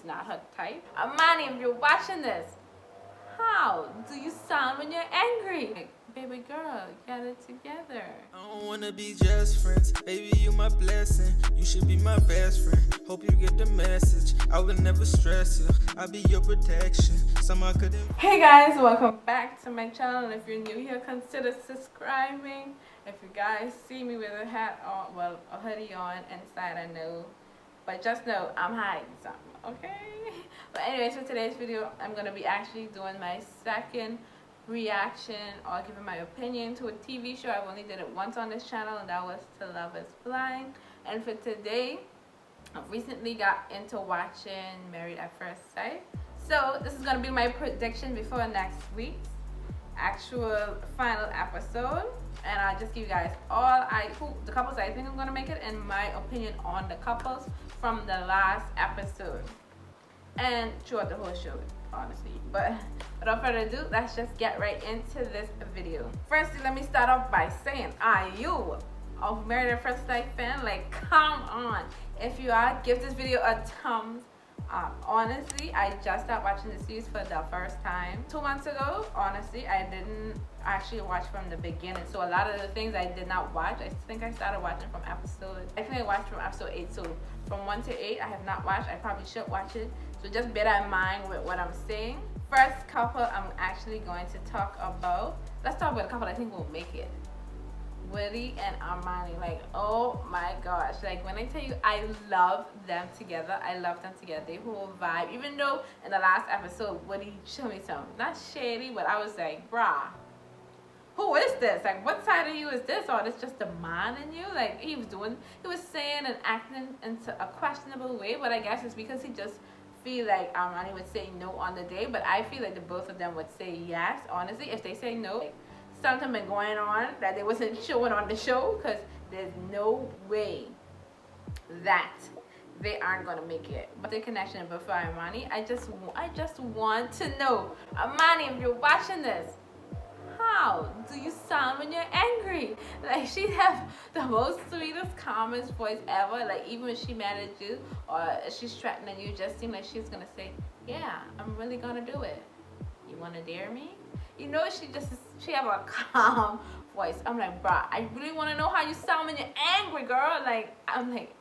he's not her type. Amani, if you're watching this, how do you sound when you're angry? Like, baby girl, get it together. I don't wanna be just friends. Baby, you my blessing. You should be my best friend. Hope you get the message. I will never stress you. I'll be your protection. Somehow couldn't. Hey guys, welcome back to my channel. If you're new here, consider subscribing. If you guys see me with a hat on, well, a hoodie on inside, I know. But just know I'm hiding something, okay? But anyways, for today's video, I'm gonna be actually doing my second reaction or giving my opinion to a TV show. I've only did it once on this channel, and that was To Love Is Blind. And for today, I've recently got into watching Married at First Sight. So this is gonna be my prediction before next week's actual final episode, and I'll just give you guys all the couples I think I'm gonna make it and my opinion on the couples from the last episode and throughout the whole show, honestly. But without further ado, let's just get right into this video. Firstly, let me start off by saying, are you a Married at First Sight fan? Like, come on. If you are, give this video a thumbs up. Honestly, I just started watching the series for the first time 2 months ago. Honestly, I didn't actually watch from the beginning, so a lot of the things I did not watch. I think I started watching from I watched from episode 8, so from 1 to 8 I have not watched. I probably should watch it, so just bear that in mind with what I'm saying. First couple I'm actually going to talk about, let's talk about a couple I think will make it. Woody and Amani. Like, oh my gosh, like when I tell you I love them together, I love them together. They whole vibe, even though in the last episode Woody showed me some not shady, but I was like, bruh, who is this? Like, what side of you is this? Or it's just the man in you? Like, he was saying and acting into a questionable way, but I guess it's because he just feel like Amani would say no on the day, but I feel like the both of them would say yes. Honestly, if they say no, like, something been going on that they wasn't showing on the show, because there's no way that they aren't gonna make it. But the connection before Amani, I just want to know, Amani, if you're watching this, how do you sound when you're angry? Like, she have the most sweetest, calmest voice ever. Like, even when she mad at you or she's threatening you, just seem like she's gonna say, yeah, I'm really gonna do it. You wanna dare me? You know, she have a calm voice. I'm like, bruh, I really want to know how you sound when you're angry, girl. Like, I'm like,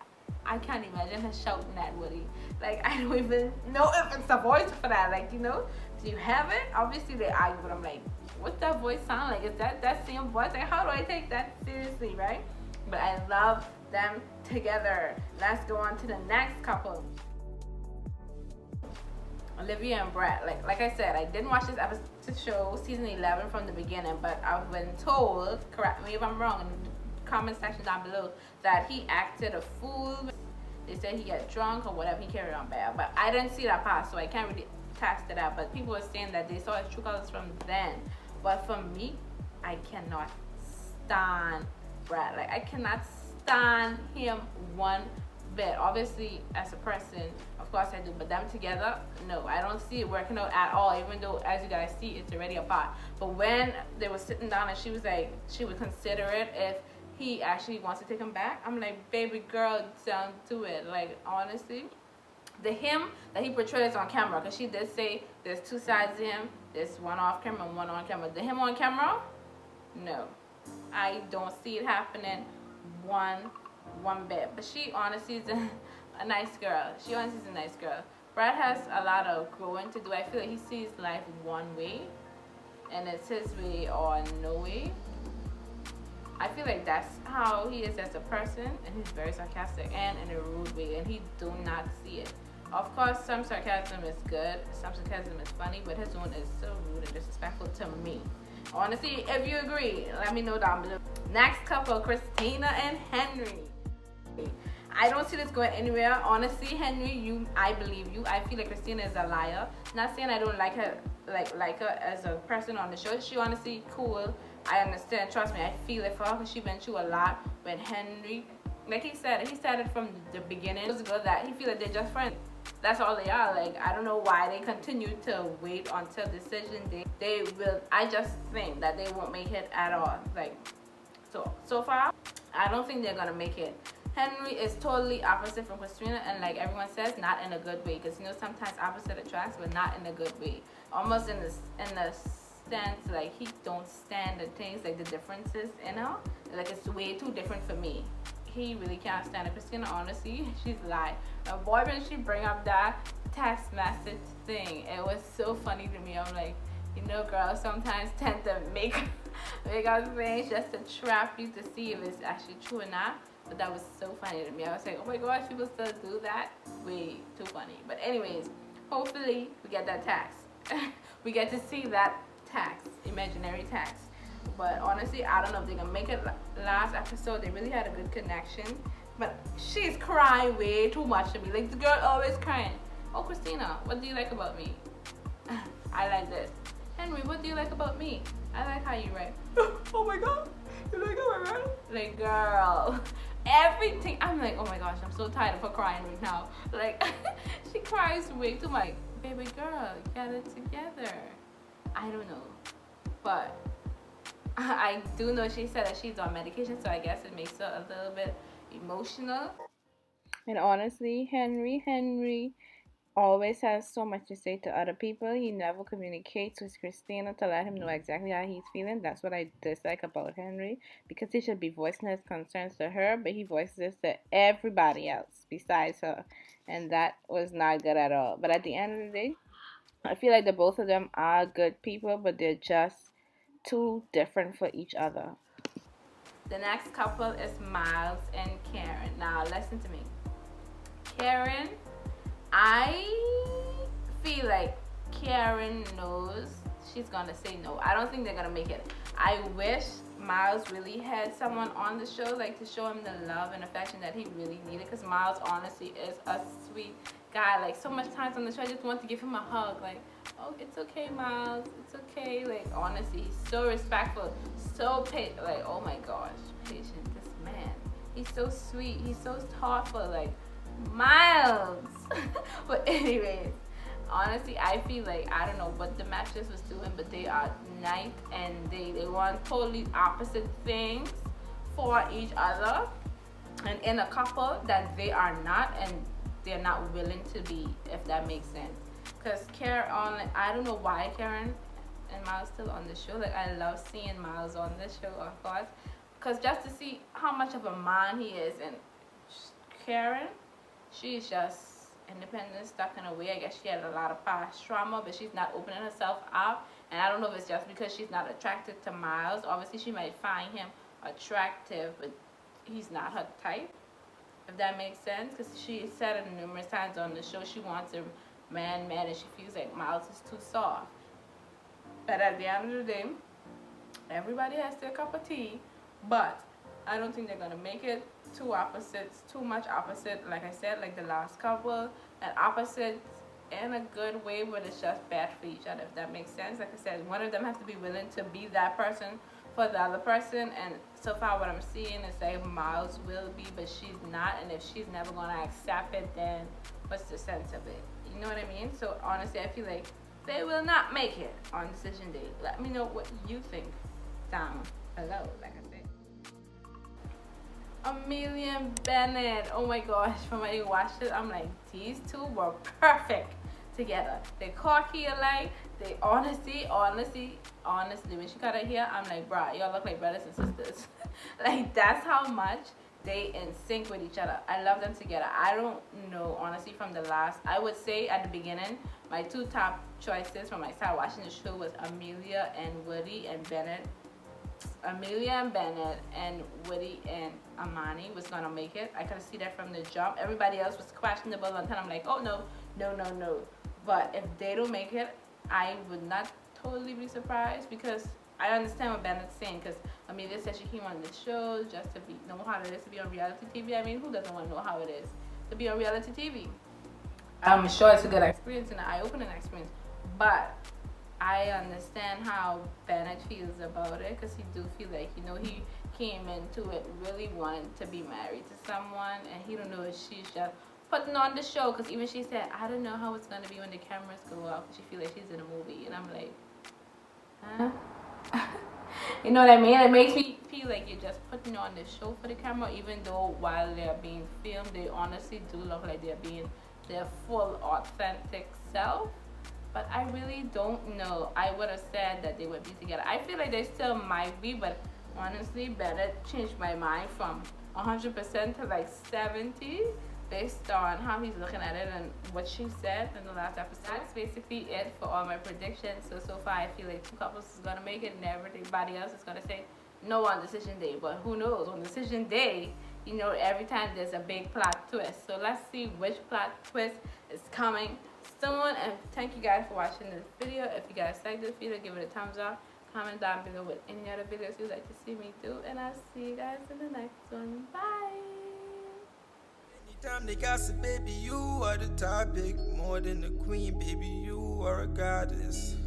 I can't imagine her shouting at Woody. Like, I don't even know if it's the voice for that. Like, you know, do you have it? Obviously, they argue, but I'm like, what's that voice sound like? Is that same voice? Like, how do I take that seriously, right? But I love them together. Let's go on to the next couple. Olivia and Brett. Like I said, I didn't watch this episode show season 11 from the beginning, but I've been told, correct me if I'm wrong in the comment section down below, that he acted a fool. They said he got drunk or whatever, he carried on bad, but I didn't see that part, so I can't really test it out. But people were saying that they saw his true colors from then. But for me, I cannot stand Brett. Like, I cannot stand him one bit. Obviously, as a person, of course I do, but them together, no, I don't see it working out at all, even though, as you guys see, it's already apart. But when they were sitting down and she was like, she would consider it if he actually wants to take him back, I'm like, baby girl, don't do it. Like, honestly, the him that he portrays on camera, because she did say there's two sides to him, there's one off camera and one on camera. The him on camera, no, I don't see it happening one bit. But she honestly is a nice girl. She honestly is a nice girl. Brad has a lot of growing to do. I feel like he sees life one way, and it's his way or no way. I feel like that's how he is as a person, and he's very sarcastic and in a rude way, and he do not see it. Of course, some sarcasm is good, some sarcasm is funny, but his one is so rude and disrespectful to me. Honestly, if you agree, let me know down below. Next couple, Christina and Henry. I don't see this going anywhere. Honestly, Henry, I believe you. I feel like Christina is a liar. Not saying I don't like her, like her as a person on the show. She honestly cool. I understand. Trust me, I feel it for her because she been through a lot. When Henry, like he said it from the beginning. It was good that he feel like they're just friends. That's all they are. Like, I don't know why they continue to wait until decision day. They will. I just think that they won't make it at all. Like, so far, I don't think they're gonna make it. Henry is totally opposite from Christina, and like everyone says, not in a good way. Because you know sometimes opposite attracts, but not in a good way. Almost in the sense like he don't stand the things like the differences in her. Like it's way too different for me. He really can't stand it. Christina, honestly, she's lied. A boy when she bring up that text message thing, it was so funny to me. I'm like, you know, girls sometimes tend to make up things just to trap you to see if it's actually true or not. But that was so funny to me. I was like, oh my gosh, people still do that? Way too funny. But anyways, hopefully we get that tax. We get to see that tax, imaginary tax. But honestly, I don't know if they're gonna make it last episode. They really had a good connection. But she's crying way too much to me. Like the girl always crying. Oh, Christina, what do you like about me? I like this. Henry, what do you like about me? I like how you write. Oh my god, you like how I write? Like, girl, everything. I'm like, oh my gosh, I'm so tired of her crying right now. Like, she cries way too much. Baby girl, get it together. I don't know, but I do know she said that she's on medication, so I guess it makes her a little bit emotional. And honestly, Henry always has so much to say to other people. He never communicates with Christina to let him know exactly how he's feeling. That's what I dislike about Henry, because he should be voicing his concerns to her, but he voices it to everybody else besides her, and that was not good at all. But at the end of the day, I feel like the both of them are good people, but they're just too different for each other. The next couple is Miles and Karen. Now listen to me. Karen, I feel like Karen knows she's gonna say no. I don't think they're gonna make it. I wish Miles really had someone on the show like to show him the love and affection that he really needed, because Miles honestly is a sweet guy. Like so much times on the show I just want to give him a hug, like, oh, it's okay, Miles, it's okay. Like honestly, he's so respectful, so patient. Like, oh my gosh, patient, this man, he's so sweet, he's so thoughtful, like Miles. But anyways, honestly, I feel like I don't know what the mattress was doing, but they are nice and they want totally opposite things for each other, and in a couple that they are not, and they're not willing to be, if that makes sense. Because Karen, I don't know why Karen and Miles still on the show. Like I love seeing Miles on the show, of course, because just to see how much of a man he is. And Karen, she's just independent, stuck in a way. I guess she had a lot of past trauma, but she's not opening herself up. And I don't know if it's just because she's not attracted to Miles. Obviously, she might find him attractive, but he's not her type, if that makes sense. Because she said it numerous times on the show, she wants a man, and she feels like Miles is too soft. But at the end of the day, everybody has their cup of tea. But I don't think they're gonna make it. Two opposites, too much opposite. Like I said, like the last couple, and opposites in a good way, but it's just bad for each other, if that makes sense. Like I said, one of them has to be willing to be that person for the other person, and so far what I'm seeing is that Miles will be, but she's not. And if she's never gonna accept it, then what's the sense of it? You know what I mean? So honestly, I feel like they will not make it on decision day. Let me know what you think down below, like I said. Amelia Bennett, oh my gosh, from when you watched it, I'm like, these two were perfect together. They're cocky alike. They honestly, when she got her hair, I'm like, bruh, y'all look like brothers and sisters. Like, that's how much they in sync with each other. I love them together. I don't know, honestly, from the last, I would say at the beginning, my two top choices when I started watching the show was Amelia and Woody and Bennett. Amelia and Bennett and Woody and Amani was gonna make it. I could see that from the jump. Everybody else was questionable until I'm like, oh no. But if they don't make it, I would not totally be surprised, because I understand what Bennett's saying, because Amelia said she came on the show just to know how it is to be on reality TV. I mean, who doesn't want to know how it is to be on reality TV? I'm sure it's a good experience and an eye-opening experience, but I understand how Bennett feels about it, because he do feel like, he came into it really wanting to be married to someone, and he don't know if she's just putting on the show, because even she said, I don't know how it's going to be when the cameras go off, because she feel like she's in a movie. And I'm like, huh? You know what I mean? It makes me feel like you're just putting on the show for the camera, even though while they're being filmed, they honestly do look like they're being their full authentic self. But I really don't know. I would have said that they would be together. I feel like they still might be, but honestly, Bennett changed my mind from 100% to like 70 based on how he's looking at it and what she said in the last episode. That's basically it for all my predictions. So far, I feel like two couples is gonna make it, and everybody else is gonna say no on decision day. But who knows? On decision day, you know, every time there's a big plot twist. So let's see which plot twist is coming soon. And thank you guys for watching this video. If you guys like this video, give it a thumbs up. Comment down below with any other videos you'd like to see me do, and I'll see you guys in the next one. Bye. Anytime they gossip, baby, you are the topic. More than a queen, baby, you are a goddess.